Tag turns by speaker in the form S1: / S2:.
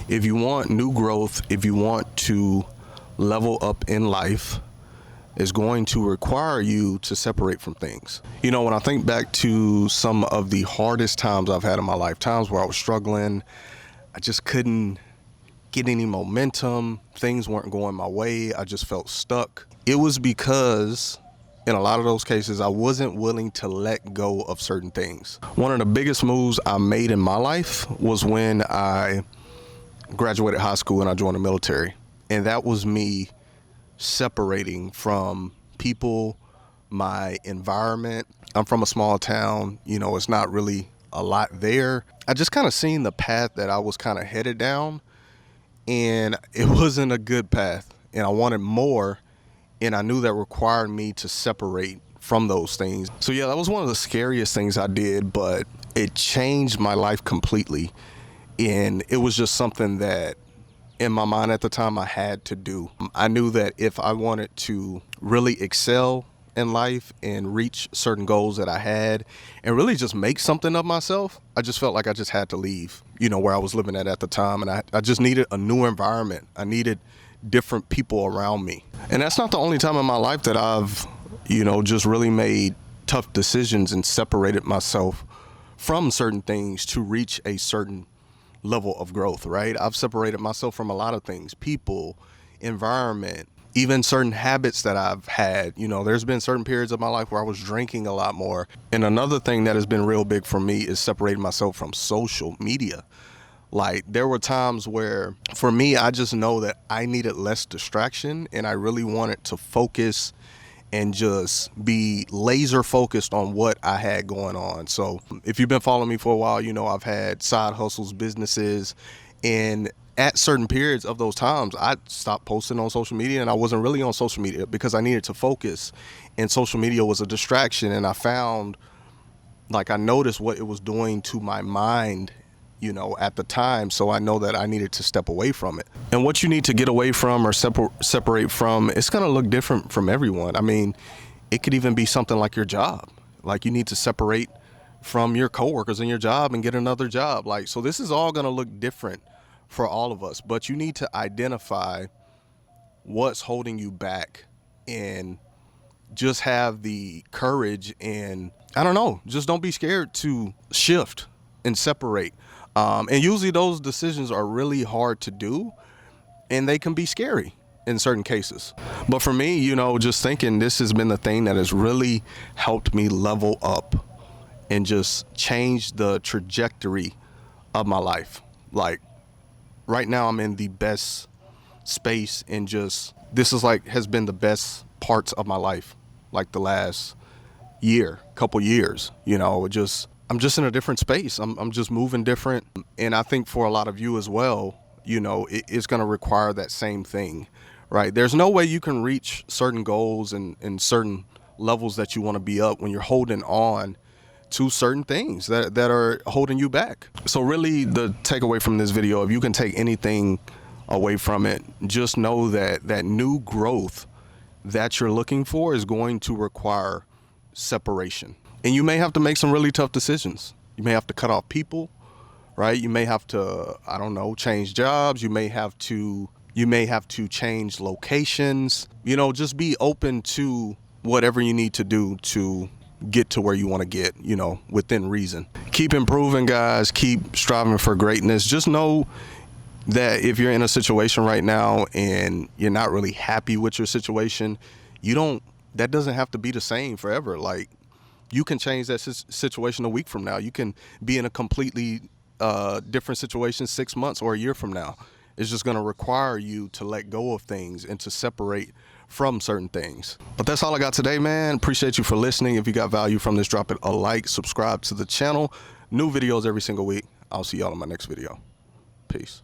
S1: If you want new growth, if you want to level up in life, it's going to require you to separate from things. You know, when I think back to some of the hardest times I've had in my life, times where I was struggling, I just couldn't get any momentum, things weren't going my way, I just felt stuck. It was because in a lot of those cases, I wasn't willing to let go of certain things. One of the biggest moves I made in my life was when I graduated high school and I joined the military. And that was me separating from people, my environment. I'm from a small town, you know, it's not really a lot there. I just kind of seen the path that I was kind of headed down, and it wasn't a good path, and I wanted more, and I knew that required me to separate from those things. So yeah, that was one of the scariest things I did, but it changed my life completely. And it was just something that in my mind at the time I had to do. I knew that if I wanted to really excel in life and reach certain goals that I had and really just make something of myself, I just felt like I just had to leave, you know, where I was living at the time. And I just needed a new environment. I needed different people around me. And that's not the only time in my life that I've, you know, just really made tough decisions and separated myself from certain things to reach a certain level of growth, right? I've separated myself from a lot of things, people, environment, even certain habits that I've had. You know, there's been certain periods of my life where I was drinking a lot more. And another thing that has been real big for me is separating myself from social media. Like, there were times where, for me, I just know that I needed less distraction and I really wanted to focus and just be laser focused on what I had going on. So if you've been following me for a while, you know I've had side hustles, businesses, and at certain periods of those times, I stopped posting on social media, and I wasn't really on social media because I needed to focus, and social media was a distraction. And I found, like, I noticed what it was doing to my mind, you know, at the time. So I know that I needed to step away from it. And what you need to get away from or separate from, it's going to look different from everyone. I mean, it could even be something like your job. Like, you need to separate from your coworkers in your job and get another job. Like, so this is all going to look different for all of us, but you need to identify what's holding you back and just have the courage and, I don't know, just don't be scared to shift and separate. And usually those decisions are really hard to do, and they can be scary in certain cases. But for me, you know, just thinking, this has been the thing that has really helped me level up and just change the trajectory of my life. Like, right now I'm in the best space, and just, this is like, has been the best parts of my life, like the last couple years, you know. I'm just in a different space. I'm just moving different. And I think for a lot of you as well, you know, it's going to require that same thing, right? There's no way you can reach certain goals and certain levels that you want to be up when you're holding on to certain things that are holding you back. So really, the takeaway from this video, if you can take anything away from it, just know that that new growth that you're looking for is going to require separation. And you may have to make some really tough decisions. You may have to cut off people, right? You may have to, I don't know, change jobs. You may have to change locations. You know, just be open to whatever you need to do to get to where you want to get, you know, within reason. Keep improving, guys. Keep striving for greatness. Just know that if you're in a situation right now and you're not really happy with your situation, that doesn't have to be the same forever. Like, you can change that situation a week from now. You can be in a completely different situation 6 months or a year from now. It's just going to require you to let go of things and to separate from certain things. But that's all I got today, man. Appreciate you for listening. If you got value from this, drop it a like, subscribe to the channel. New videos every single week. I'll see y'all in my next video. Peace.